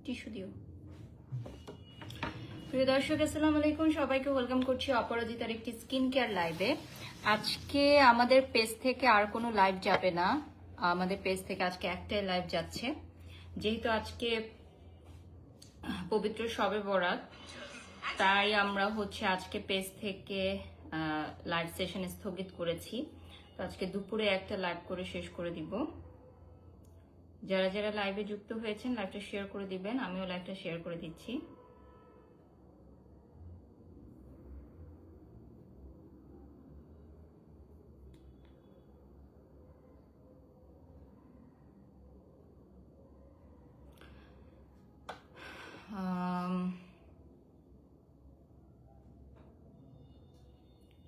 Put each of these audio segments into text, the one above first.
Tissue দিও। প্রিয় দর্শক, আসসালামু আলাইকুম, সবাইকে ওয়েলকাম করছি অপরাজিতার একটি স্কিন কেয়ার লাইভে। আজকে আমাদের পেজ থেকে আর কোনো লাইভ যাবে না, আমাদের পেজ থেকে আজকে একটাই লাইভ যাচ্ছে। যেহেতু আজকে পবিত্র শবে বরাত, তাই আমরা আজকে পেজ থেকে লাইভ সেশন স্থগিত করেছি। তো আজকে দুপুরে একটা লাইভ করে শেষ করে দিব। যারা যারা লাইভে যুক্ত হয়েছেন লাইভটা শেয়ার করে দিবেন, আমিও লাইভটা শেয়ার করে দিচ্ছি।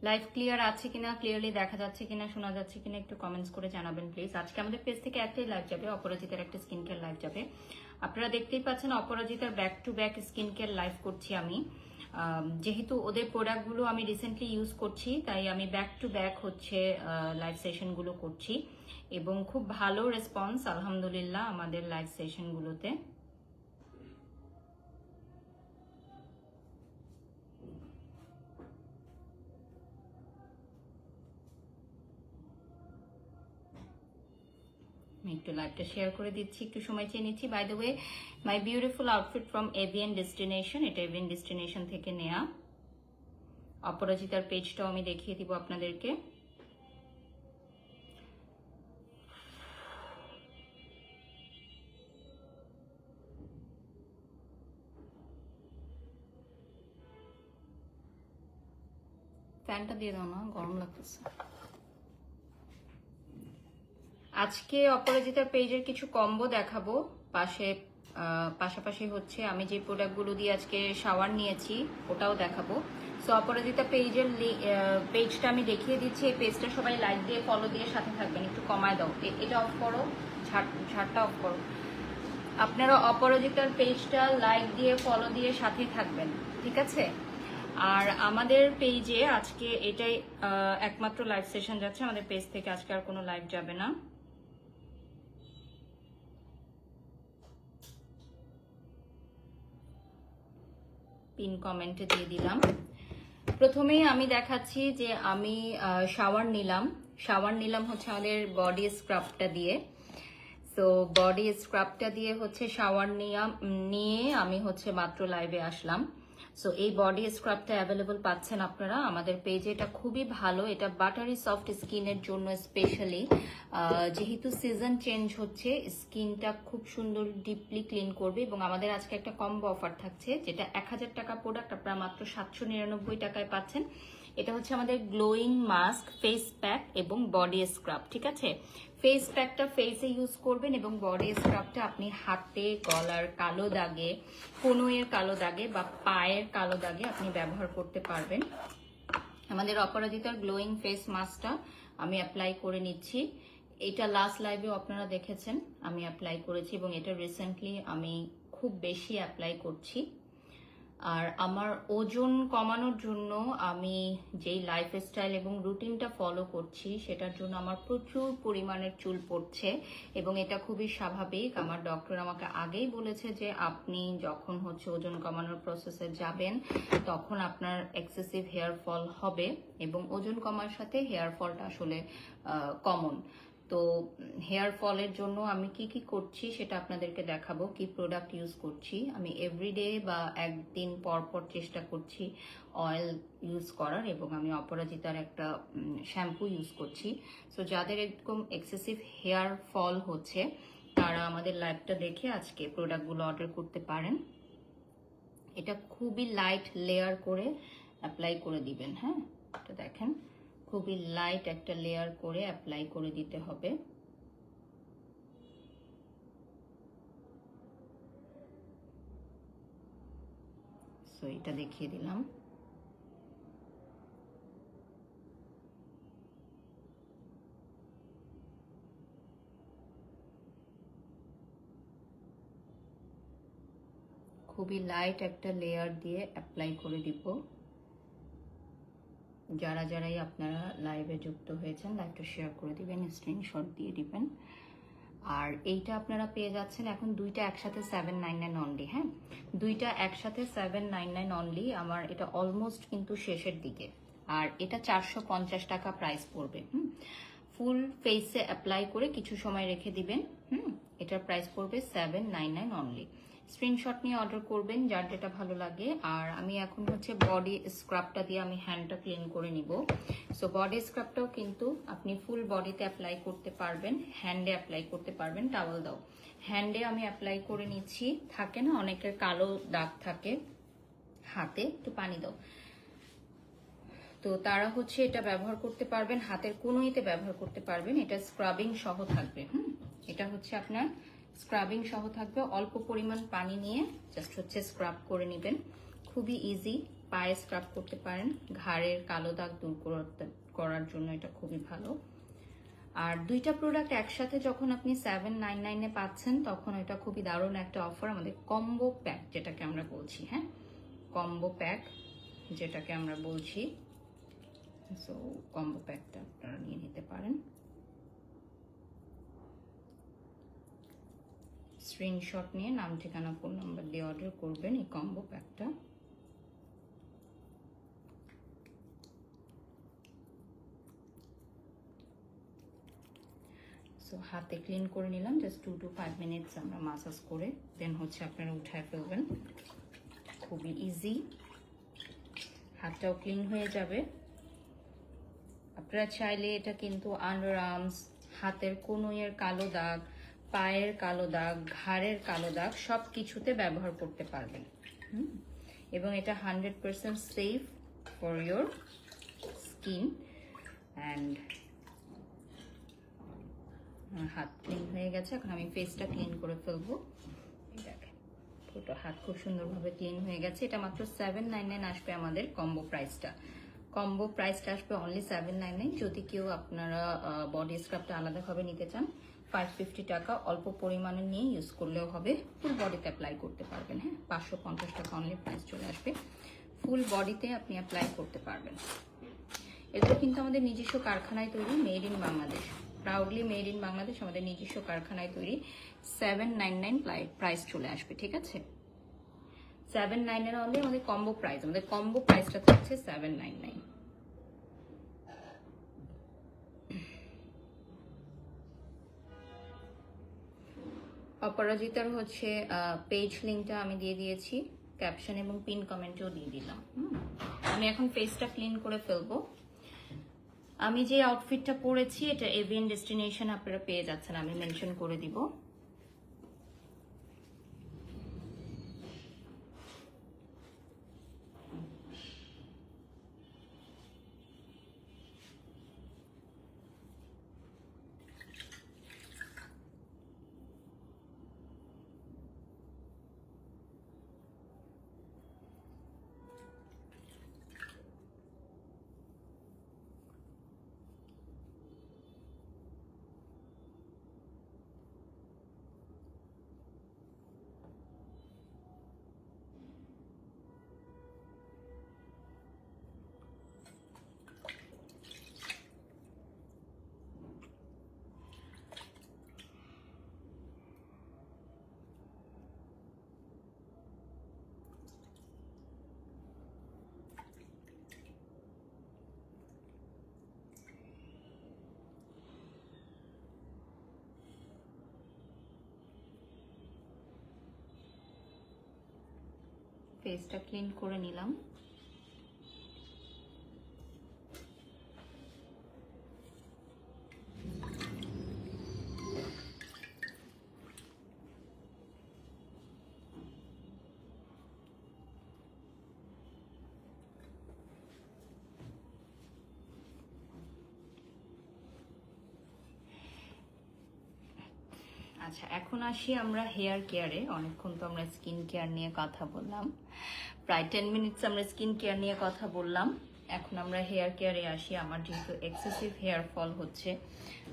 লাইভ ক্লিয়ার আছে কিনা, ক্লিয়ারলি দেখা যাচ্ছে কিনা, শোনা যাচ্ছে কিনা একটু কমেন্টস করে জানাবেন প্লিজ। আজকে আমাদের পেজ থেকে একটাই লাইভ যাবে, অপরাজিতার একটা স্কিন কেয়ার লাইভ যাবে। আপনারা দেখতেই পাচ্ছেন অপরাজিতার back to back skin care live করছি আমি। যেহেতু ওদের প্রোডাক্টগুলো আমি রিসেন্টলি ইউজ করছি, তাই আমি ব্যাক টু ব্যাক লাইভ সেশনগুলো করছি এবং খুব ভালো রেসপন্স আলহামদুলিল্লাহ আমাদের লাইভ সেশনগুলোতে। আমি একটু লাইভটা শেয়ার করে দিচ্ছি, একটু সময় চেয়ে নিচ্ছি। By the way, my beautiful outfit from Avian Destination, এটা এভিয়ান ডেস্টিনেশন থেকে নেয়া। অপরাজিতার পেজটাও আমি দেখিয়ে দিব আপনাদেরকে। ফ্যানটা দিয়ে দাও না, গরম লাগতেছে। আজকে অপরাজিতার পেজের কিছু কম্বো দেখাবো, পাশাপাশি আমি যে প্রোডাক্টগুলো দিয়ে আজকে শাওয়ার নিয়েছি ওটাও দেখাবো। সো অপরাজিতা পেজটা আমি দেখিয়ে দিচ্ছি। এই পেজটা সবাই লাইক দিয়ে ফলো দিয়ে সাথে থাকবেন। একটু কমায় দাও, এটা অফ করো, ঝাড়টা অফ করো। আপনারা অপরাজিতার পেজটা লাইক দিয়ে ফলো দিয়ে সাথে থাকবেন, ঠিক আছে? আর আমাদের পেজে আজকে এটাই একমাত্র লাইভ সেশন যাচ্ছে, আমাদের পেজ থেকে আজকে আর কোনো লাইভ যাবে না। পিন কমেন্টে দিয়ে দিলাম। প্রথমেই আমি দেখাচ্ছি যে আমি শাওয়ার নিলাম আমাদের বডি স্ক্রাবটা দিয়ে। সো বডি স্ক্রাবটা দিয়ে শাওয়ার নিয়ে আমি মাত্র লাইভে আসলাম। সো এই বডি স্ক্রাবটা অ্যাভেলেবল পাচ্ছেন আপনারা আমাদের পেজে। এটা খুবই ভালো, এটা বাটারি সফট স্কিনের জন্য স্পেশালি। যেহেতু সিজন চেঞ্জ হচ্ছে, স্কিনটা খুব সুন্দর ডিপলি ক্লিন করবে। এবং আমাদের আজকে একটা কম্বো অফার থাকছে, যেটা 1000 টাকা প্রোডাক্ট আপনারা মাত্র 799 টাকায় পাচ্ছেন। এটা আমাদের গ্লোয়িং মাস্ক, ফেস প্যাক এবং বডি স্ক্রাব, ঠিক আছে? ফেস প্যাকটা ফেসে ইউজ করবেন এবং বডি স্ক্রাবটা আপনি হাতে, গলার কালো দাগে, কনুইয়ের কালো দাগে বা পায়ের কালো দাগে আপনি ব্যবহার করতে পারবেন। আমাদের অপরাজিতার গ্লোয়িং ফেস মাস্কটা আমি অ্যাপ্লাই করে নিচ্ছি। এটা লাস্ট লাইভেও আপনারা দেখেছেন আমি অ্যাপ্লাই করেছি এবং এটা রিসেন্টলি আমি খুব বেশি অ্যাপ্লাই করছি। আর আমার ওজন কমানোর জন্য আমি যেই লাইফস্টাইল এবং রুটিনটা ফলো করছি, সেটার জন্য আমার প্রচুর পরিমাণের চুল পড়ছে এবং এটা খুবই স্বাভাবিক। আমার ডক্টর আমাকে আগেই বলেছে যে আপনি যখন ওজন কমানোর প্রসেসে যাবেন তখন আপনার এক্সেসিভ হেয়ার ফল হবে এবং ওজন কমার সাথে হেয়ার ফলটা আসলে কমন। তো হেয়ার ফলের জন্য আমি কি কি করছি সেটা আপনাদেরকে দেখাবো, কি প্রোডাক্ট ইউজ করছি। আমি এভরিডে বা একদিন পর পর চেষ্টা করছি অয়েল ইউজ করার এবং আমি অপরাজিতার একটা শ্যাম্পু ইউজ করছি। সো যাদের এরকম এক্সেসিভ হেয়ার ফল হচ্ছে তারা আমাদের লাইভটা দেখে আজকে প্রোডাক্টগুলো অর্ডার করতে পারেন। এটা খুবই লাইট লেয়ার করে অ্যাপ্লাই করে দিবেন। হ্যাঁ, এটা দেখেন খুবই লাইট একটা লেয়ার করে অ্যাপ্লাই করে দিতে হবে। সো এটা দেখিয়ে দিলাম। খুবই লাইট একটা লেয়ার দিয়ে অ্যাপ্লাই করে দিব। যারাই আপনারা লাইভে যুক্ত হয়েছেন লাইভটা শেয়ার করে দিবেন, স্ক্রিনশট দিয়ে দিবেন। আর এইটা আপনারা পেয়ে যাচ্ছেন এখন দুইটা একসাথে 799 অনলি। হ্যাঁ, দুইটা একসাথে 799 অনলি। আমার এটা অলমোস্ট কিন্তু শেষের দিকে। আর এটা 450 টাকা প্রাইস পড়বে। ফুল ফেসে অ্যাপ্লাই করে কিছু সময় রেখে দিবেন। এটার প্রাইস পড়বে 799 অনলি। স্ক্রিনশট নিয়ে অর্ডার করবেন যার যেটা ভালো লাগে। আর আমি এখন হচ্ছে বডি স্ক্রাবটা দিয়ে আমি হ্যান্ডটা ক্লিন করে নিব। সো বডি স্ক্রাবটাও কিন্তু আপনি ফুল বডিতে অ্যাপ্লাই করতে পারবেন, হ্যান্ডে অ্যাপ্লাই করতে পারবেন। টাওয়েল দাও, হ্যান্ডে আমি অ্যাপ্লাই করে নিচ্ছি। থাকে না অনেকের কালো দাগ থাকে হাতে, একটু পানি দাও। তো তারা হচ্ছে এটা ব্যবহার করতে পারবেন, হাতের কোনোইতে ব্যবহার করতে পারবেন। এটা স্ক্রাবিং সহ থাকবে। এটা হচ্ছে আপনার স্ক্রাবিং সহ থাকবে। অল্প পরিমাণ পানি নিয়ে জাস্ট হচ্ছে স্ক্রাব করে নেবেন। খুবই ইজি, পায়ে স্ক্রাব করতে পারেন। ঘাড়ের কালো দাগ দূর করার জন্য এটা খুবই ভালো। আর দুইটা প্রোডাক্ট একসাথে যখন আপনি 799 এ পাচ্ছেন তখন এটা খুবই দারুণ একটা অফার। আমাদের কম্বো প্যাক যেটাকে আমরা বলছি, হ্যাঁ, কম্বো প্যাক যেটাকে আমরা বলছি। সো কম্বো প্যাকটা আপনারা নিয়ে নিতে পারেন। স্ক্রিনশট নিয়ে নাম, ঠিকানা, ফোন নাম্বার দিয়ে অর্ডার করবেন এই কম্বো প্যাকটা। সো হাতে ক্লিন করে নিলাম, জাস্ট 2 to 5 মিনিটস আমরা মাসাজ করে দেন হচ্ছে আপনারা উঠায় ফেলবেন। খুবই ইজি, হাতটাও ক্লিন হয়ে যাবে। আপনারা চাইলে এটা কিন্তু আন্ডার আর্মস, হাতের কনুইয়ের কালো দাগ, পায়ের কালো দাগ, ঘাড়ের কালো দাগ সব কিছুতে ব্যবহার করতে পারবেন। এবং এটা 100% safe for your skin. And হাত ক্লিন হয়ে গেছে, এখন আমি ফেসটা ক্লিন করে ফেলবো। দেখেন পুরো হাত খুব সুন্দরভাবে ক্লিন হয়ে গেছে। এটা মাত্র 799 আসবে আমাদের কম্বো প্রাইসটা। কম্বো প্রাইসটা আসবে অনলি 799। যদি কেউ আপনারা বডি স্ক্রাবটা আলাদাভাবে নিতে চান 550 টাকা, অল্প পরিমাণে নিয়ে ইউজ করলেও হবে। ফুল বডিতে অ্যাপ্লাই করতে পারবেন। হ্যাঁ, 550 টাকা অনলি প্রাইস চলে আসবে। ফুল বডিতে আপনি অ্যাপ্লাই করতে পারবেন। এগুলো কিন্তু আমাদের নিজস্ব কারখানায় তৈরি, made in Bangladesh. Proudly made in Bangladesh, আমাদের নিজস্ব কারখানায় তৈরি। 799 প্রাইস চলে আসবে। ঠিক আছে, 799 অনলি আমাদের কম্বো প্রাইস। আমাদের কম্বো প্রাইসটা থাকছে 799। অপরাজিতার হচ্ছে পেজ লিঙ্কটা আমি দিয়ে দিয়েছি ক্যাপশন এবং পিন কমেন্টেও দিয়ে দিলাম। আমি এখন ফেসটা ক্লিন করে ফেলবো। আমি যে আউটফিটটা পরেছি এটা এভিএন ডেস্টিনেশন আপনারা পেয়ে যাচ্ছেন, আমি মেনশন করে দিব। ফেসটা ক্লিন করে নিলাম। আচ্ছা, এখন আসি আমরা হেয়ার কেয়ারে। অনেকক্ষণ তো আমরা স্কিন কেয়ার নিয়ে কথা বললাম, প্রায় 10 মিনিটস আমরা স্কিন কেয়ার নিয়ে কথা বললাম। এখন আমরা হেয়ার কেয়ারে আসি। আমার যেহেতু এক্সেসিভ হেয়ার ফল হচ্ছে,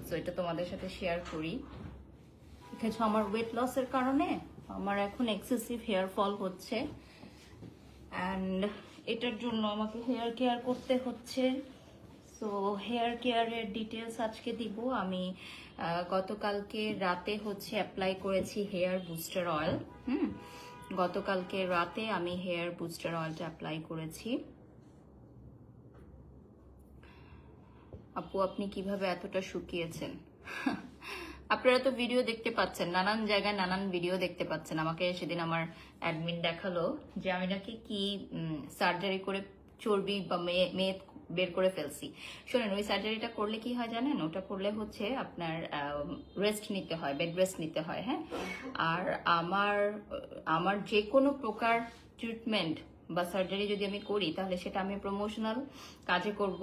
তো এটা তোমাদের সাথে শেয়ার করি। দেখেছো, আমার ওয়েট লসের কারণে আমার এখন এক্সেসিভ হেয়ার ফল হচ্ছে, অ্যান্ড এটার জন্য আমাকে হেয়ার কেয়ার করতে হচ্ছে। সো হেয়ার কেয়ারের ডিটেলস আজকে দিব। আমি গতকালকে রাতে হচ্ছে অ্যাপ্লাই করেছি হেয়ার বুস্টার অয়েল। গতকালকে রাতে আমি হেয়ার বুস্টার অয়েলটা অ্যাপ্লাই করেছি। আপু আপনি কিভাবে এতটা শুকিয়েছেন? আপনারা তো ভিডিও দেখতে পাচ্ছেন, নানান জায়গায় নানান ভিডিও দেখতে পাচ্ছেন। আমাকে সেদিন আমার অ্যাডমিন দেখালো যে আমি নাকি কি সার্জারি করে চর্বি বা মেদ বের করে ফেলছি। শোনেন, ওই সার্জারিটা করলে কি হয় জানেন? ওটা করলে হচ্ছে আপনার রেস্ট নিতে হয়, বেড রেস্ট নিতে হয়। হ্যাঁ, আর আমার যে কোনো প্রকার ট্রিটমেন্ট বা সার্জারি যদি আমি করি তাহলে সেটা আমি প্রমোশনাল কাজে করব,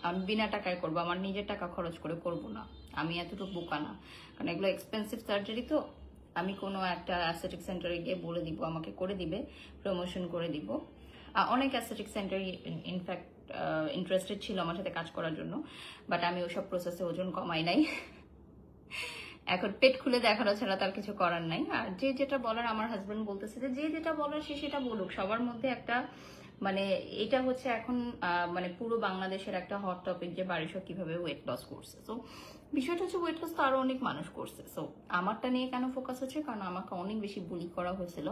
আমি বিনা টাকায় করব, আমার নিজের টাকা খরচ করে করব না। আমি এতটুকু বোকা না, কারণ এগুলো এক্সপেন্সিভ সার্জারি। তো আমি কোনো একটা অ্যাস্থেটিক সেন্টারে গিয়ে বলে দিব, আমাকে করে দিবে, প্রমোশন করে দিব। অনেক অ্যাস্থেটিক সেন্টার ইনফ্যাক্ট ইন্টারেস্টেড ছিল আমার সাথে কাজ করার জন্য, বাট আমি ওসব প্রসেসে ওজন কমাই নাই। এখন পেট খুলে দেখানো ছাড়া তার কিছু করার নাই। আর যে যেটা বলার, আমার হাজবেন্ড বলতেছে যে যেটা বলার সে সেটা বলুক, সবার মধ্যে একটা মানে এটা হচ্ছে এখন মানে পুরো বাংলাদেশের একটা হট টপিক যে বাড়িসব কিভাবে ওয়েট লস করছে। তো বিষয়টা হচ্ছে ওয়েট লস তো আরো অনেক মানুষ করছে। সো আমারটা নিয়ে কেন ফোকাস হচ্ছে, কারণ আমাকে অনেক বেশি বুলি করা হয়েছিল।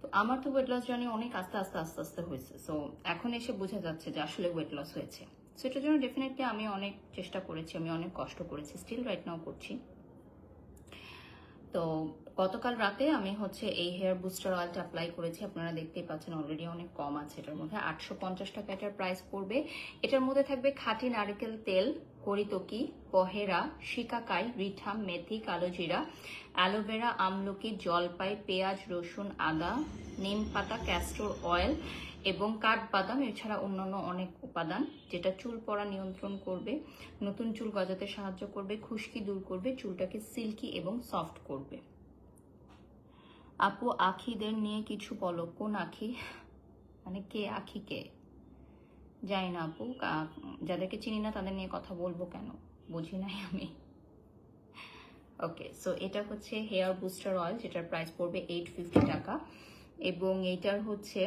তো আমার তো ওয়েট লস জার্নি অনেক আস্তে আস্তে আস্তে আস্তে হয়েছে। সো এখন এসে বোঝা যাচ্ছে যে আসলে ওয়েট লস হয়েছে। সো এটার জন্য ডেফিনেটলি আমি অনেক চেষ্টা করেছি, আমি অনেক কষ্ট করেছি, স্টিল রাইট নাও করছি। তো গতকাল রাতে আমি হচ্ছে এই হেয়ার বুস্টার অয়েলটা অ্যাপ্লাই করেছি। আপনারা দেখতেই পাচ্ছেন অলরেডি অনেক কম আছে এটার মধ্যে। 850 টাকা এটার প্রাইস পড়বে। এটার মধ্যে থাকবে খাঁটি নারকেল তেল, হরিতকি, পহেরা, শিকাকাই, রিঠা, মেথি, কালোজিরা, অ্যালোভেরা, আমলকি, জলপাই, পেঁয়াজ, রসুন, আদা, নিম পাতা, ক্যাস্টর অয়েল এবং কাঠবাদাম, এছাড়া অন্যান্য অনেক উপাদান, যেটা চুল পড়া নিয়ন্ত্রণ করবে, নতুন চুল গজাতে সাহায্য করবে, খুশকি দূর করবে, চুলটাকে সিল্কি এবং সফট করবে। আপু আখিদের নিয়ে কিছু বলো। কোন আখি? মানে কে আখি কে? জানি না আপু, যাদেরকে চিনি না তাদের নিয়ে কথা বলবো কেন, বুঝি নাই আমি। ওকে, সো এটা হচ্ছে হেয়ার বুস্টার অয়েল, যেটার প্রাইস পড়বে 850 টাকা। এবং এইটার হচ্ছে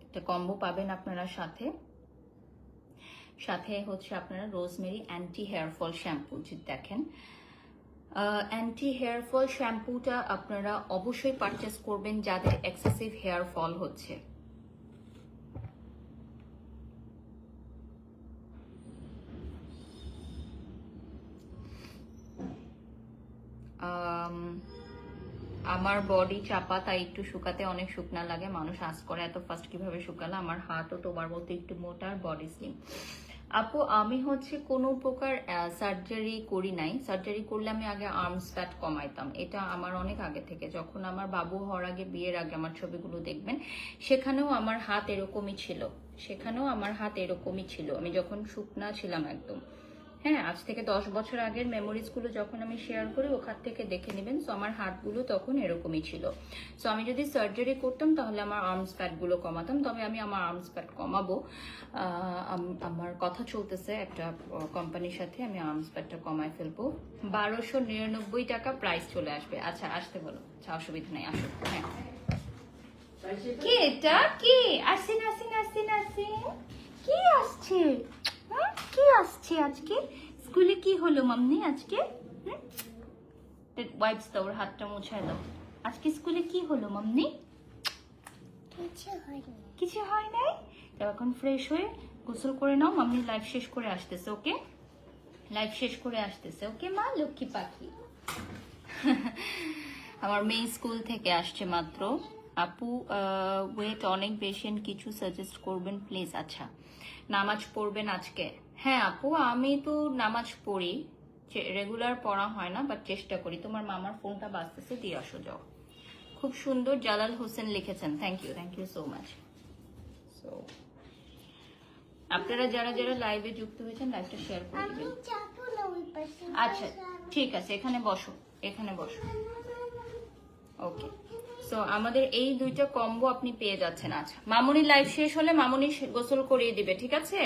একটা কম্বো পাবেন আপনারা সাথে। সাথে হচ্ছে আপনারা rosemary anti hair fall shampoo. যে দেখেন, অ্যান্টি হেয়ার ফল শ্যাম্পুটা আপনারা অবশ্যই পারচেস করবেন যাদের এক্সেসিভ হেয়ার ফল হচ্ছে। আমার বডি চাপা, তাই একটু শুকাতে অনেক শুকনা লাগে। মানুষ আজ করে এত ফাস্ট কিভাবে শুকালো। আমার হাতও তোমার মতো একটু মোটা, বডি স্লিম। আপু আমি হচ্ছে কোনো প্রকার সার্জারি করি নাই। সার্জারি করলে আমি আগে আর্মস ফ্যাট কমাইতাম, এটা আমার অনেক আগে থেকে। যখন আমার বাবু হওয়ার আগে, বিয়ের আগে আমার ছবিগুলো দেখবেন, সেখানেও আমার হাত এরকমই ছিল, আমি যখন শুকনা ছিলাম একদম। হ্যাঁ, আজ থেকে 10 বছর আগের মেমোরিজগুলো যখন আমি শেয়ার করি ওখান থেকে দেখে নেবেন। সো আমার হাতগুলো তখন এরকমই ছিল। সো আমি যদি সার্জারি করতাম তাহলে আমার আর্মস ফ্যাটগুলো কমাতাম। তবে আমি আমার আর্মস ফ্যাট কমাবো, আমার কথা চলতেছে একটা কোম্পানির সাথে, আমি আর্মস ফ্যাটটা কমায় ফেলবো। 1299 টাকা প্রাইস চলে আসবে। আচ্ছা আসতে বলো, আচ্ছা অসুবিধা নেই, আসো। হ্যাঁ, কে এটা? কে আসেন আসেন আসেন আসেন? কি আসছে? কি আসছে আজকে? স্কুলে কি হলো মাম্মি আজকে? ওয়াইপস দাও, ওর হাতটা মুছায় দাও। আজকে স্কুলে কি হলো মাম্মি? কিছু হয় নাই। তো এখন ফ্রেশ হয়ে গোসল করে নাও, মাম্মি লাইভ শেষ করে আসতেছে। ওকে, লাইভ শেষ করে আসতেছে। ওকে মা, লক্ষ্মী পাখি। আমার মেয়ে স্কুল থেকে আসছে মাত্র। আপু ওয়েট অনেক বেশি, কিছু সাজেস্ট করবেন প্লিজ। আচ্ছা, নামাজ পড়বেন আজকে? হ্যাঁ আপু, আমি তো নামাজ পড়ি, রেগুলার পড়া হয় না, বাট চেষ্টা করি। তোমার মামার ফোনটা বাজতেছে, দিয়ে আসো যাও। খুব সুন্দর জালাল হোসেন লিখেছেন, thank you so much. So আপনারা যারা যারা লাইভে যুক্ত হয়েছেন লাইভটা শেয়ার করে দিবেন। আচ্ছা ঠিক আছে, এখানে বসো। ওকে, সো আমাদের এই দুইটা কম্বো আপনি পেয়ে যাচ্ছেন। আচ্ছা, মামুনি লাইভ শেষ হলে মামুনি গোসল করিয়ে দিবে, ঠিক আছে?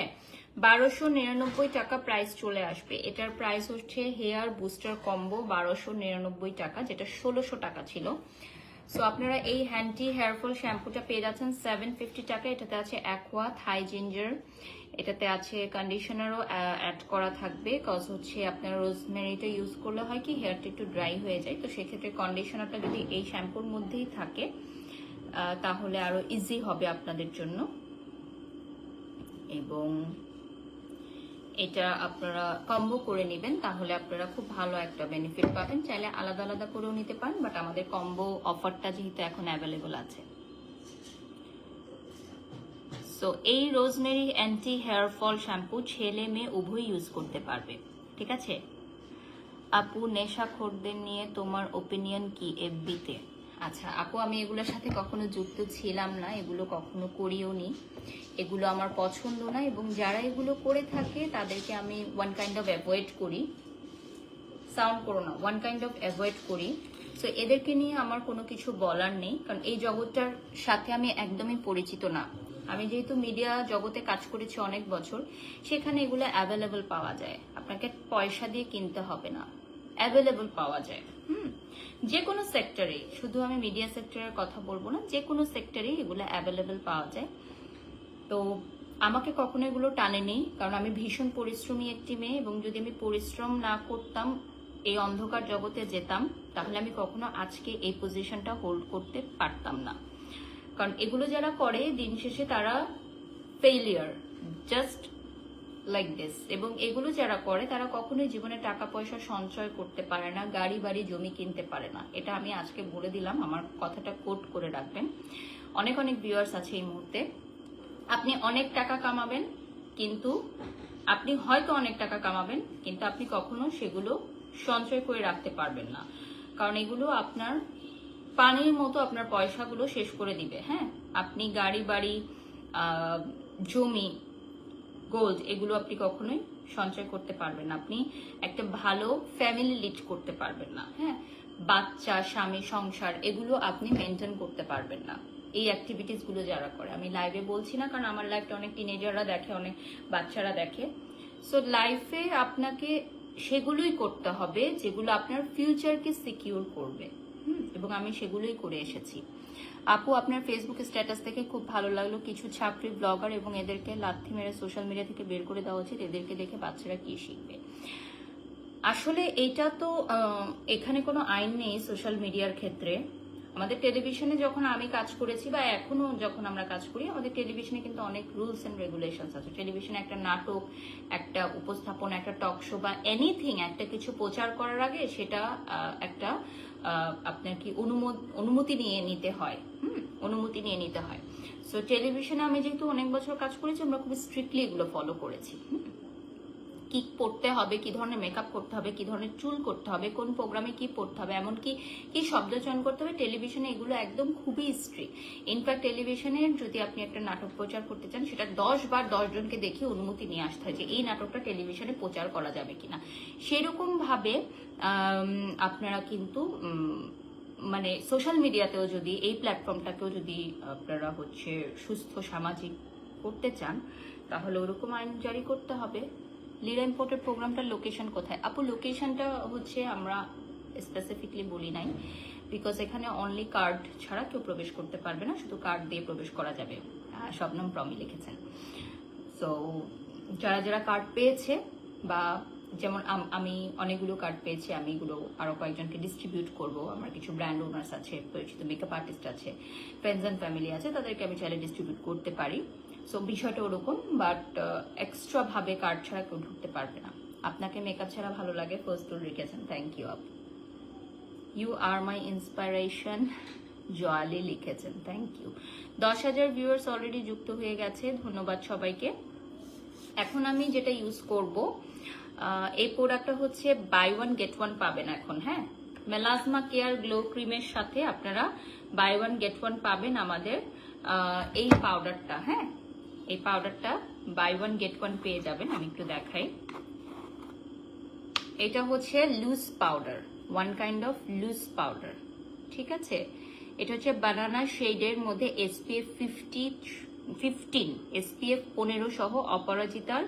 1299 টাকা প্রাইস চলে আসবে। এটার প্রাইস হচ্ছে হেয়ার বুস্টার কম্বো 1299 টাকা, যেটা 1600 টাকা ছিল। সো আপনারা এই হ্যান্ডি হেয়ার ফল শ্যাম্পুটা পেয়ে যাচ্ছেন 750 টাকা। এটাতে আছে অ্যাকোয়া, থাই জিঞ্জার এটাতে আছে কন্ডিশনারও অ্যাড করা থাকবে, কজ হচ্ছে আপনার রোজমেরিটা ইউজ করলে হয় কি হেয়ারটা একটু ড্রাই হয়ে যায়, তো সেক্ষেত্রে কন্ডিশনারটা যদি এই শ্যাম্পুর মধ্যেই থাকে তাহলে আরো ইজি হবে আপনাদের জন্য। এবং এটা আপনারা কম্বো করে নেবেন, তাহলে আপনারা খুব ভালো একটা বেনিফিট পাবেন। চাইলে আলাদা আলাদা করেও নিতে পারেন, বাট আমাদের কম্বো অফারটা যেহেতু এখন অ্যাভেলেবল আছে। সো এই rosemary anti hair fall shampoo ছেলে মেয়ে উভয় ইউজ করতে পারবে, ঠিক আছে। আপু, নেশাখোরদের নিয়ে তোমার ওপিনিয়ন কি এফবিতে? আচ্ছা আপু, আমি এগুলোর সাথে কখনো যুক্ত ছিলাম না, এগুলো কখনো করিও নি, এগুলো আমার পছন্দ না, এবং যারা এগুলো করে থাকে তাদেরকে আমি ওয়ান কাইন্ড অফ অ্যাভয়েড করি। সাউন্ড করো না, ওয়ান কাইন্ড অফ অ্যাভয়েড করি। সো এদেরকে নিয়ে আমার কোনো কিছু বলার নেই, কারণ এই জগৎটার সাথে আমি একদমই পরিচিত না। আমি যেহেতু মিডিয়া জগতে কাজ করেছি অনেক বছর, সেখানে এগুলো অ্যাভেলেবল পাওয়া যায়, আপনাকে পয়সা দিয়ে কিনতে হবে না, অ্যাভেলেবল পাওয়া যায়। যে কোনো সেক্টরে, শুধু আমি মিডিয়া সেক্টরের কথা বলবো না, যে কোনো সেক্টরে এগুলো অ্যাভেলেবল পাওয়া যায়। তো আমাকে কখনো এগুলো টানেনি, কারণ আমি ভীষণ পরিশ্রমী একটি মেয়ে, এবং যদি আমি পরিশ্রম না করতাম, এই অন্ধকার জগতে যেতাম, তাহলে আমি কখনো আজকে এই পজিশনটা হোল্ড করতে পারতাম না। কারণ এগুলো যারা করে দিন শেষে তারা ফেইলিয়ার, জাস্ট লাইক দিস। এবং এগুলো যারা করে তারা কখনোই জীবনে টাকা পয়সা সঞ্চয় করতে পারে না, গাড়ি বাড়ি জমি কিনতে পারে না। এটা আমি আজকে বলে দিলাম, আমার কথাটা কোট করে রাখবেন। অনেক অনেক ভিউয়ার্স আছে এই মুহূর্তে, আপনি অনেক টাকা কামাবেন, কিন্তু আপনি হয়তো অনেক টাকা কামাবেন, কিন্তু আপনি কখনো সেগুলো সঞ্চয় করে রাখতে পারবেন না, কারণ এগুলো আপনার পানির মতো আপনার পয়সাগুলো শেষ করে দিবে। হ্যাঁ, আপনি গাড়ি বাড়ি জমি গোল্ড এগুলো আপনি কখনোই সঞ্চয় করতে পারবেন না, আপনি একটা ভালো ফ্যামিলি লিড করতে পারবেন না। হ্যাঁ, বাচ্চা স্বামী সংসার এগুলো আপনি মেনটেন করতে পারবেন না, এই অ্যাক্টিভিটিস গুলো যারা করে। আমি লাইভে বলছি না, কারণ আমার লাইফটা অনেক টিনেজাররা দেখে, অনেক বাচ্চারা দেখে। সো লাইফে আপনাকে সেগুলোই করতে হবে যেগুলো আপনার ফিউচারকে সিকিউর করবে, এবং আমি সেগুলোই করে এসেছি। আপু, আপনার ফেসবুক স্ট্যাটাস থেকে খুব ভালো লাগলো, কিছু ছাত্রী ব্লগার এবং এদেরকে লাথি মেরে সোশ্যাল মিডিয়া থেকে বের করে দেওয়া উচিত, এদেরকে দেখে বাচ্চারা কি শিখবে। আসলে এটা তো এখানে কোনো আইন নেই সোশ্যাল মিডিয়ার ক্ষেত্রে। আমাদের টেলিভিশনে যখন আমি কাজ করেছি, বা এখনো যখন আমরা কাজ করি, আমাদের টেলিভিশনে কিন্তু অনেক রুলস এন্ড রেগুলেশনস আছে। টেলিভিশনে একটা নাটক, একটা উপস্থাপন, একটা টক শো বা এনিথিং, একটা কিছু প্রচার করার আগে সেটা একটা আপনার কি অনুমতি নিয়ে নিতে হয়। অনুমতি নিয়ে নিতে হয়। সো টেলিভিশনে আমি যেহেতু অনেক বছর কাজ করেছি, আমরা খুব স্ট্রিক্টলি এগুলো ফলো করেছি। কি পড়তে হবে, কি ধরনের মেকআপ করতে হবে, কি ধরনের চুল করতে হবে, কোন প্রোগ্রামে কি পড়তে হবে, এমনকি কি শব্দ চয়ন করতে হবে, টেলিভিশনে এগুলো একদম খুবই স্ট্রিক্ট। ইনফ্যাক্ট টেলিভিশনে যদি আপনি একটা নাটক প্রচার করতে চান, সেটা 10 বার 10 জনকে দেখে অনুমতি নিয়ে আসতে হয় যে এই নাটকটা টেলিভিশনে প্রচার করা যাবে কিনা। সেরকম ভাবে আপনারা কিন্তু মানে সোশ্যাল মিডিয়াতেও যদি এই প্ল্যাটফর্মটাকেও যদি আপনারা হচ্ছে সুস্থ সামাজিক করতে চান, তাহলে ওরকম আইন জারি করতে হবে। লিরা ইম্পোর্টেড প্রোগ্রামটার লোকেশন কোথায়? আপু, লোকেশনটা হচ্ছে আমরা স্পেসিফিকলি বলি নাই, বিকজ এখানে অনলি কার্ড ছাড়া কেউ প্রবেশ করতে পারবে না, শুধু কার্ড দিয়ে প্রবেশ করা যাবে। শবনম প্রমি লিখেছেন। সো যারা যারা কার্ড পেয়েছে, বা যেমন আমি অনেকগুলো কার্ড পেয়েছি, আমি এগুলো আরো কয়েকজনকে ডিস্ট্রিবিউট করব। আমার কিছু ব্র্যান্ড ওনার্স আছে, পরিচিত মেকআপ আর্টিস্ট আছে, ফ্রেন্ডস অ্যান্ড ফ্যামিলি আছে, তাদেরকে আমি চাইলে ডিস্ট্রিবিউট করতে পারি। সো বিষয়টা ওরকম, বাট এক্সট্রা ভাবে কার্ড ছাড়া কেউ ঢুকতে পারবে না। আপনাকে মেকআপ ছাড়া ভালো লাগে, ফজলুল লিখেছেন, থ্যাংক ইউ আপু। ইউ আর মাই ইন্সপিরেশন, জয়ালি লিখেছেন, থ্যাংক ইউ। 10,000 ভিউয়ার্স অলরেডি যুক্ত হয়ে গেছে, ধন্যবাদ সবাইকে। এখন আমি যেটা ইউজ করব, এই প্রোডাক্টটা হচ্ছে বাই ওয়ান গেট ওয়ান পাবেন এখন। হ্যাঁ, মেলাজমা কেয়ার গ্লো ক্রিমের সাথে আপনারা বাই ওয়ান গেট ওয়ান পাবেন আমাদের এই পাউডারটা। হ্যাঁ, এই পাউডারটা বাই ওয়ান গেট ওয়ান পেয়ে যাবেন। আমি একটু দেখাই, এটা হচ্ছে loose powder, one kind of loose powder, ঠিক আছে। এটা হচ্ছে বানানা শেডের মধ্যে SPF 15 SPF 15 সহ অপরাজিতার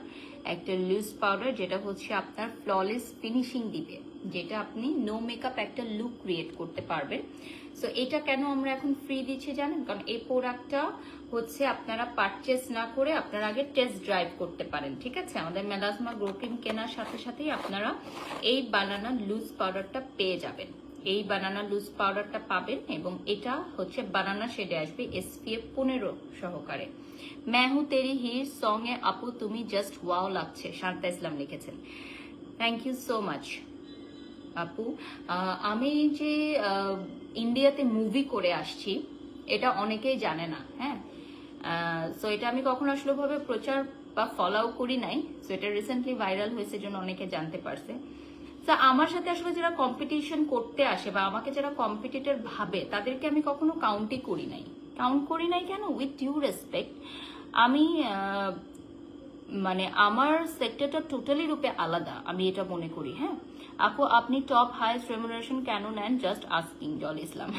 একটা লুজ পাউডার, যেটা হচ্ছে আপনার ফ্ললেস ফিনিশিং দিবে। যেটা আপনি নো মেকআপ একটা লুক ক্রিয়েট করতে পারবেন। সো এটা কেন আমরা এখন ফ্রি দিচ্ছি জানেন? কারণ এই প্রোডাক্টটা হচ্ছে আপনারা পারচেস না করে আপনারা আগে টেস্ট ড্রাইভ করতে পারেন, ঠিক আছে? আমাদের মেলাজমা গ্লো ক্রিম কেনার সাথে সাথেই আপনারা এই বানানা লুজ পাউডারটা পেয়ে যাবেন। এই বানানা লুজ পাউডারটা পাবেন এবং এটা হচ্ছে বানানা শেডে আসবে SPF 15 সহকারে। মেহু তেরি হির সং এ আপু তুমি জাস্ট ওয়াও লাগছে, শান্তা ইসলাম লিখেছেন। থ্যাংক ইউ সো মাচ আপু। আমি যে ইন্ডিয়াতে মুভি করে আসছি এটা অনেকেই জানে না, হ্যাঁ। সো এটা আমি কখনো আসলে ভাবে প্রচার বা ফলো করি নাই। সো এটা রিসেন্টলি ভাইরাল হয়েছে জন্য অনেকে জানতে পারছে। তো আমার সাথে আসলে যারা কম্পিটিশন করতে আসে বা আমাকে যারা কম্পিটিটর ভাবে তাদেরকে আমি কখনো কাউন্টই করি নাই। কাউন্ট করি নাই কেন? উইথ ডিউ রেসপেক্ট, আমি মানে আমার সেক্টরটা টোটালি রূপে আলাদা, আমি এটা মনে করি। হ্যাঁ আপু, আপনি টপ হাইয়েস্ট রেমুনারেশন কেন নেন? Just asking. জল ইসলাম,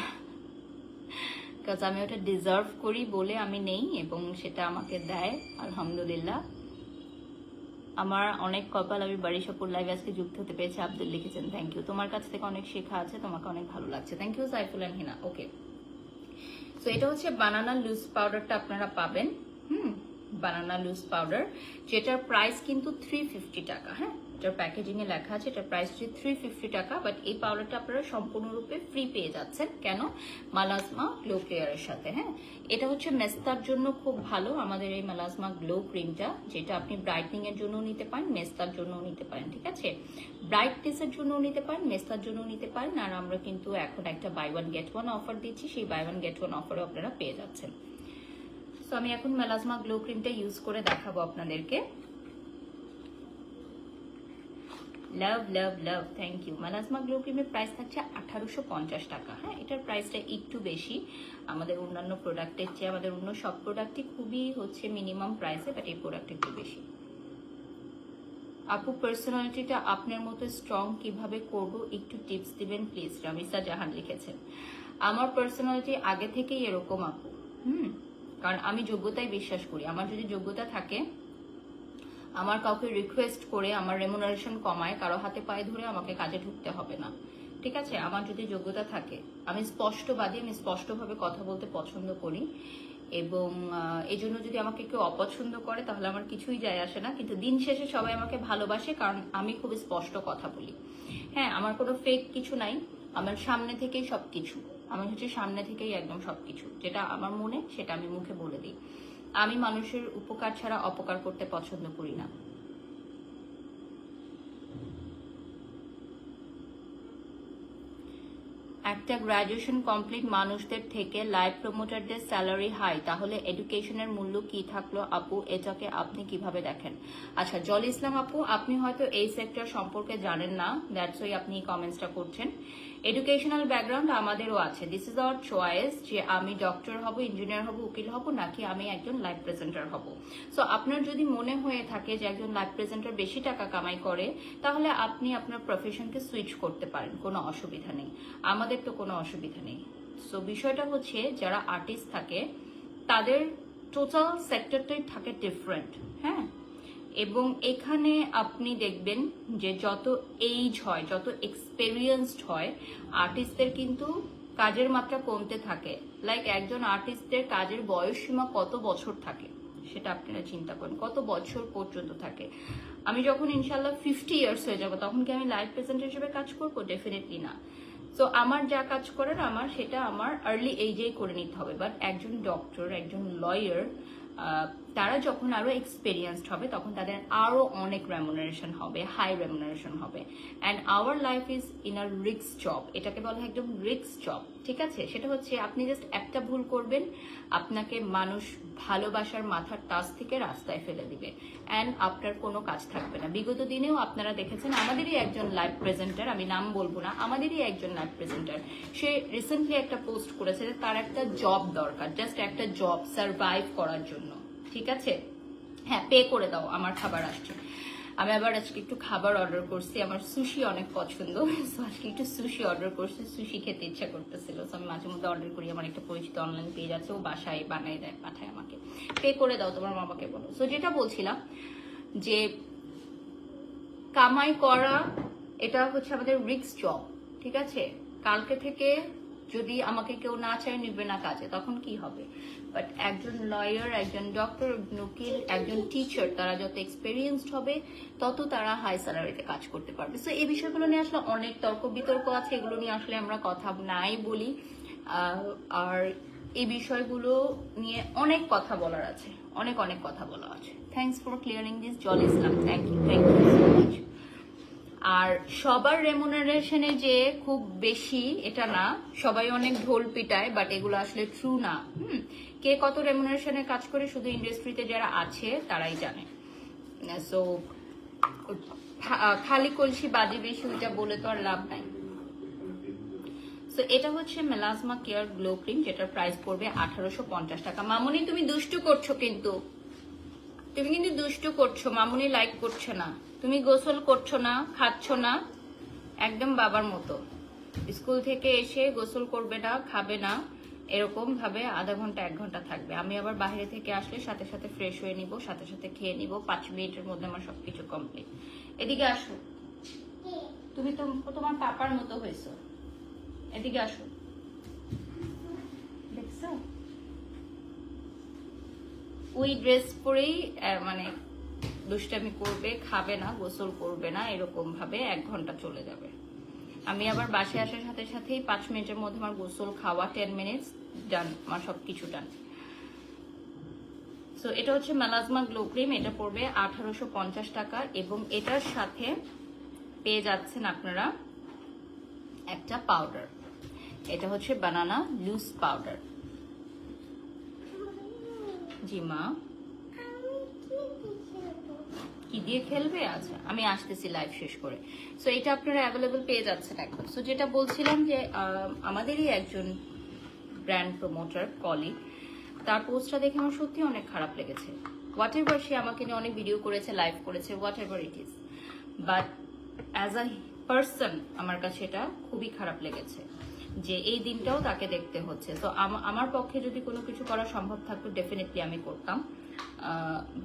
কাজ আমি ওটা ডিজার্ভ করি বলে আমি নেই এবং সেটা আমাকে দেয় আলহামদুলিল্লাহ। আমার অনেক কপাল, আমি বারিশাপুর লাইভ আজকে যুক্ত হতে পেরেছি। আব্দুল লিখেছেন থ্যাংক ইউ, তোমার কাছ থেকে অনেক শেখা আছে, তোমাকে অনেক ভালো লাগছে। Thank you Saiful and Hina. Okay, so এটা হচ্ছে বানানা লুজ পাউডারটা আপনারা পাবেন। বানানা লুজ পাউডার, যেটার প্রাইস কিন্তু 350 টাকা। হ্যাঁ, এটার প্যাকেজিং এ লেখা আছে এটার প্রাইস হচ্ছে 350 টাকা, বাট এই পাউডারটা আপনারা সম্পূর্ণরূপে ফ্রি পেয়ে যাচ্ছেন। কেন? মালাজমা গ্লো ক্লিয়ারের সাথে। হ্যাঁ, এটা হচ্ছে মেস্তার জন্য খুব ভালো আমাদের এই মালাজমা গ্লো ক্রিমটা, যেটা আপনি ব্রাইটনিং এর জন্য নিতে পারেন, মেস্তার জন্য নিতে পারেন, ঠিক আছে? ব্রাইটনেস এর জন্য নিতে পারেন, মেস্তার জন্য নিতে পারেন। আর আমরা কিন্তু এখন একটা buy one get one offer দিচ্ছি, সেই বাই ওয়ান গেট ওয়ান অফারও আপনারা পেয়ে যাচ্ছেন। তো আমি এখন মেলাজমা গ্লো ক্রিমটা ইউজ করে দেখাবো আপনাদেরকে। লাভ লাভ লাভ, থ্যাংক ইউ। মেলাজমা গ্লো ক্রিমের প্রাইস থাকছে 1850 টাকা। হ্যাঁ, এটার প্রাইসটা একটু বেশি আমাদের অন্যান্য প্রোডাক্টের চেয়ে। আমাদের অন্য সব প্রোডাক্টই খুবই হচ্ছে মিনিমাম প্রাইসে, বাট এই প্রোডাক্ট একটু বেশি। আপু, পার্সোনালিটিটা আপনার মতো স্ট্রং কিভাবে করব একটু টিপস দিবেন প্লিজ। রামিসা জাহান লিখেছেন। আমার পার্সোনালিটি আগে থেকেই এরকম আপু। কারণ আমি যোগ্যতায় বিশ্বাস করি। আমার যদি যোগ্যতা থাকে, আমার কাউকে রিকোয়েস্ট করে আমার রেমুনারেশন কমায় কারো হাতে পায়ে ধরে আমাকে কাজে ঢুকতে হবে না, ঠিক আছে? আমার যদি যোগ্যতা থাকে, আমি স্পষ্টবাদী, আমি স্পষ্টভাবে কথা বলতে পছন্দ করি এবং এই জন্য যদি আমাকে কেউ অপছন্দ করে তাহলে আমার কিছুই যায় আসে না, কিন্তু দিন শেষে সবাই আমাকে ভালোবাসে কারণ আমি খুব স্পষ্ট কথা বলি। হ্যাঁ, আমার কোনো ফেক কিছু নাই, আমার সামনে থেকেই সবকিছু, আমার হচ্ছে সামনে থেকেই একদম সবকিছু, যেটা আমার মনে সেটা আমি মুখে বলে দিই। আমি মানুষের উপকার ছাড়া অপকার করতে পছন্দ করি না। একটা গ্রাজুয়েশন কমপ্লিট মানুষদের থেকে লাইভ প্রমোটারদের স্যালারি হাই, তাহলে এডুকেশনের মূল্য কি থাকলো আপু? এটাকে আপনি কিভাবে দেখেন? আচ্ছা জল ইসলাম আপু, আপনি হয়তো এই সেক্টর সম্পর্কে জানেন না, দ্যাটস ওয়াই আপনি কমেন্টসটা করছেন। এডুকেশনাল ব্যাকগ্রাউন্ড আমাদেরও আছে, দিস ইজ আওয়ার চয়েস যে আমি ডক্টর হব, ইঞ্জিনিয়ার হব, উকিল হব, নাকি আমি একজন লাইভ প্রেজেন্টার হব। সো আপনার যদি মনে হয়ে থাকে যে একজন লাইভ প্রেজেন্টার বেশি টাকা কামাই করে, তাহলে আপনি আপনার প্রফেশনকে সুইচ করতে পারেন, কোনো অসুবিধা নেই, আমাদের তো কোনো অসুবিধা নেই। সো বিষয়টা হচ্ছে যারা আর্টিস্ট থাকে তাদের টোটাল সেক্টরটাই থাকে ডিফারেন্ট। হ্যাঁ, এবং এখানে আপনি দেখবেন যে যত এইজ হয়, যত এক্সপেরিয়েন্সড হয়, আর্টিস্টদের কিন্তু কাজের মাত্রা কমতে থাকে। লাইক একজন আর্টিস্টদের কাজের বয়সসীমা কত বছর থাকে সেটা আপনারা চিন্তা করেন, কত বছর পর্যন্ত থাকে। আমি যখন ইনশাল্লাহ 50 ইয়ার্স হয়ে যাবো তখন কি আমি লাইভ প্রেজেন্টার হিসেবে কাজ করবো? ডেফিনেটলি না। সো আমার যা কাজ করার আমার সেটা আমার আর্লি এইজেই করে নিতে হবে। বাট একজন ডক্টর, একজন লয়ার, তারা যখন আরো এক্সপেরিয়েন্সড হবে তখন তাদের আরো অনেক রেমুনারেশন হবে, হাই রেমুনারেশন হবে। And our life is in a risk job, এটাকে বলা হয় একদম রিস্ক জব, ঠিক আছে? সেটা হচ্ছে আপনি জাস্ট একটা ভুল করবেন, আপনাকে মানুষ ভালোবাসার মাথার টাচ থেকে রাস্তায় ফেলে দিবে, অ্যান্ড আপনার কোনো কাজ থাকবে না। বিগত দিনেও আপনারা দেখেছেন আমাদেরই একজন লাইভ প্রেজেন্টার, আমি নাম বলবো না, আমাদেরই একজন লাইভ প্রেজেন্টার, সে রিসেন্টলি একটা পোস্ট করেছে যে তার একটা জব দরকার, জাস্ট একটা জব সার্ভাইভ করার জন্য, ঠিক আছে? হ্যাঁ, পে করে দাও, আমার খাবার আসছে। আমি আবার আজকে একটু খাবার অর্ডার করছি, আমার সুশি অনেক পছন্দ, আজকে একটু সুশি অর্ডার করছি, সুশি খেতে ইচ্ছা করতেছিল। আমি মাঝে মধ্যে অর্ডার করি, আমার একটা পরিচিত অনলাইন পেজ আছে, ও বাসায় বানাই দেয়, পাঠায় আমাকে। পে করে দাও তোমার বাবাকে বলো। সো যেটা বলছিলাম যে কামাই করা এটা হচ্ছে আমাদের রিস্ক জব, ঠিক আছে? কালকে থেকে যদি আমাকে কেউ না চায়, নিবে না কাজে, তখন কি হবে? বাট একজন লয়ার, একজন ডক্টর, উকিল, একজন টিচার, তারা যত এক্সপেরিয়েন্সড হবে তত তারা হাই স্যালারিতে কাজ করতে পারবে। সো এই বিষয়গুলো নিয়ে আসলে অনেক তর্ক বিতর্ক আছে, এগুলো নিয়ে আসলে আমরা কথা নাই বলি। আর এই বিষয়গুলো নিয়ে অনেক কথা বলার আছে, অনেক অনেক কথা বলা আছে। থ্যাংকস ফর ক্লিয়ারিং দিস জল ইসলাম, থ্যাংক ইউ সো মাচ। আর সবার রেমুনারেশনে যে খুব বেশি এটা না, সবাই অনেক ঢোল পিটায়, বাট এগুলো আসলে ট্রু না। কে কত রেমুনারেশনে কাজ করে শুধু ইন্ডাস্ট্রিতে যারা আছে তারাই জানে। সো খালি কলসি বাজি বেশি ওইটা বলে তো আর লাভ নাই। সো এটা হচ্ছে মেলাজমা কেয়ার গ্লো ক্রিম, যেটার প্রাইস পড়বে 1850 টাকা। মামুনি তুমি দুষ্টু করছো, কিন্তু তুমি কিন্তু দুষ্টু করছো। মামুনি লাইক করছে না, তুমি গোসল করছো না, খাচ্ছ না, একদম বাবার মতো। স্কুল থেকে এসে গোসল করবে না, খাবে না, এরকম ভাবে আধা ঘন্টা 1 ঘন্টা থাকবে। আমি আবার বাইরে থেকে আসলে সাথে সাথে ফ্রেশ হয়ে নিব, সাথে সাথে খেয়ে নিব, 5 মিনিটের মধ্যে আমার সবকিছু কমপ্লিট। এদিকে আসো, তুমি তো তোমার পাপার মতো হয়েছো। এদিকে আসো, দেখছো ওই ড্রেস পরেই মানে দুষ্টামি করবে, খাবে না, গোসল করবে না, এরকম ভাবে 1 ঘন্টা চলে যাবে। আমি আবার বাসায় আসার সাথে সাথেই 5 মিনিটের মধ্যে আমার গোসল, খাওয়া, 10 মিনিটস ডান, আমার সবকিছু ডান। সো এটা হচ্ছে মেলাজমা গ্লো ক্রিম, এটা পড়বে 1850 টাকা, এবং এটার সাথে পেয়ে যাচ্ছেন আপনারা একটা পাউডার। এটা হচ্ছে বানানা লুজ পাউডার। জি মা, কি দিয়ে খেলবে? আচ্ছা আমি আসতেছি লাইভ শেষ করে। সো এটা আপনারা অ্যাভেলেবল পেয়ে যাচ্ছেন এখন। সো যেটা বলছিলাম যে আমাদেরই একজন ব্র্যান্ড প্রমোটার কলিগ, তার পোস্টটা দেখে আমার সত্যি অনেক খারাপ লেগেছে। হোয়াট এভার, সে আমাকে নিয়ে অনেক ভিডিও করেছে, লাইভ করেছে, what ever it is, but as a person আমার কাছে এটা খুবই খারাপ লেগেছে যে এই দিনটাও তাকে দেখতে হচ্ছে। তো আমার পক্ষে যদি কোনো কিছু করা সম্ভব থাকতো ডেফিনেটলি আমি করতাম,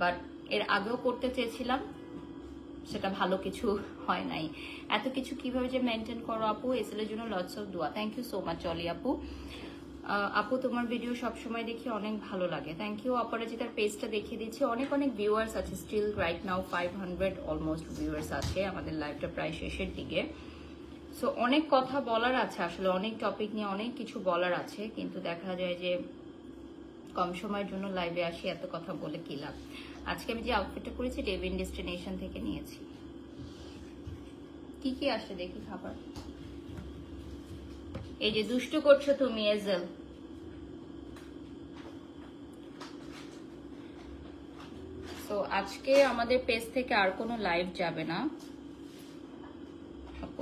বাট এর আগেও করতে চেয়েছিলাম, সেটা ভালো কিছু হয় নাই। এত কিছু কিভাবে যে মেনটেন করো আপু, এসএলের জন্য লটস অফ দোয়া। থ্যাংক ইউ সো মাচ অলি আপু। আপু তোমার ভিডিও সবসময় দেখি, অনেক ভালো লাগে। Thank you. অপরাজিতার পেজটা দেখিয়ে দিচ্ছি, অনেক অনেক ভিউয়ার্স আছে still right now, 500 almost viewers আছে। আমাদের লাইভটা প্রায় শেষের দিকে। সো অনেক কথা বলার আছে আসলে, অনেক টপিক নিয়ে অনেক কিছু বলার আছে, কিন্তু দেখা যায় যে কম সময়ের জন্য লাইভে আসি, এত কথা বলে কি লাভ। আজকে আমি যে আউটফিটটা করেছি ডেভিন ডেস্টিনেশন থেকে নিয়েছি। কি কি আসে দেখি খাবার। এই যে দুষ্টু করছো তুমি এজেল, তো আজকে আমাদের পেজ থেকে আর কোনো লাইভ যাবে না।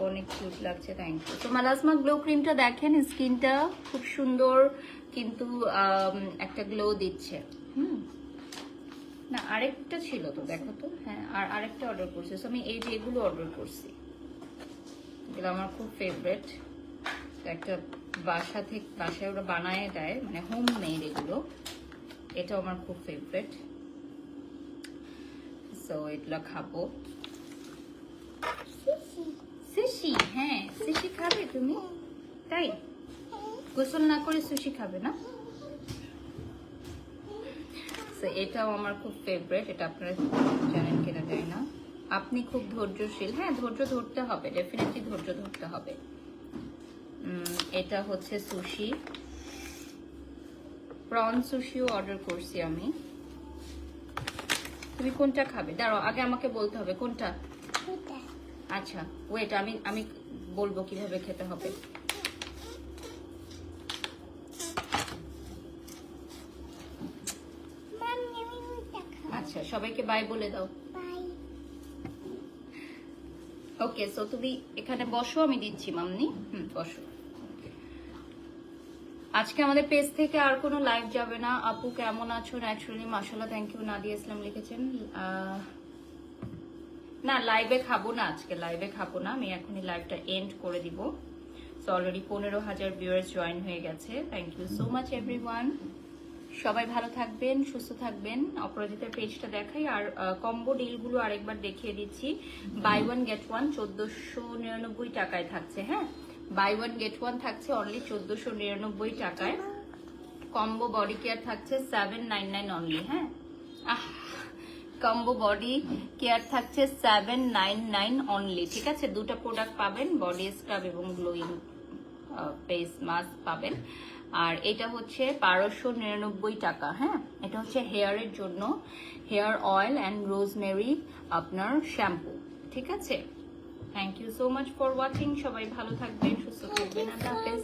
অনেক কিউট লাগছে, থ্যাংক ইউ। তো মেলাজমা গ্লো ক্রিমটা দেখেন, স্কিনটা খুব সুন্দর, কিন্তু একটা গ্লো দিচ্ছে। না আরেকটা ছিল তো, দেখো তো। হ্যাঁ, আর আরেকটা অর্ডার করছি। আমি এই যে এগুলো অর্ডার করছি, এগুলো আমার খুব ফেভারিট। একটা বাসায় ওরা বানায় দেয়, মানে হোম মেড এগুলো, এটাও আমার খুব ফেভারিট। সো এগুলো খাবো। সুশি, হ্যাঁ সুশি খাবে তুমি? তাই গোসল না করে সুশি খাবে না? এটাও আমার খুব ফেভারিট, এটা আপনারা জানেন কিনা জানি না। আপনি খুব ধৈর্যশীল, হ্যাঁ ধৈর্য ধরতে হবে, ডেফিনেটলি ধৈর্য ধরতে হবে। এটা হচ্ছে সুশি, প্রন সুশিও অর্ডার করছি আমি। তুমি কোনটা খাবে? দাঁড়াও, আগে আমাকে বলতে হবে কোনটা। আচ্ছা ওয়েট, আমি বলবো কিভাবে খেতে হবে। আচ্ছা সবাইকে বাই বলে দাও। ওকে, সো তুমি এখানে বসো, আমি দিচ্ছি মামনি। বসো। আজকে আমাদের পেজ থেকে আর কোনো লাইভ যাবে না। আপু কেমন আছো? ন্যাচুরালি মাশাআল্লাহ, থ্যাংক ইউ। নাদিয়া ইসলাম লিখেছেন না লাইভে খাবো না, আজকে লাইভে খাবো না, আমি এখনই লাইভটা এন্ড করে দিব। সো অলরেডি 15,000 ভিউয়ার্স জয়েন হয়ে গেছে। Thank you so much everyone. সবাই ভালো থাকবেন, সুস্থ থাকবেন। অপরাজিতার পেজটা দেখাই। আর কম্বো ডিলগুলো আরেকবার দেখিয়ে দিচ্ছি। বাই ওয়ান গেট ওয়ান 1499 টাকায় থাকছে। হ্যাঁ, বাই ওয়ান গেট ওয়ান থাকছে অনলি 1499 টাকায়। কম্বো বডি কেয়ার থাকছে 799 অনলি। হ্যাঁ, কম্বো বডি কেয়ার থাকছে 799 অনলি। ঠিক আছে, দুটো প্রোডাক্ট পাবেন, বডি স্ক্রাব এবং গ্লোয়িং ফেস মাস্ক পাবেন। আর এটা হচ্ছে 1299 টাকা। হ্যাঁ, এটা হচ্ছে হেয়ারের জন্য, হেয়ার অয়েল অ্যান্ড রোজমেরি আপনার শ্যাম্পু। ঠিক আছে, thank you so much for watching. সবাই ভালো থাকবেন, সুস্থ থাকবেন। আল্লাহ হাফেজ।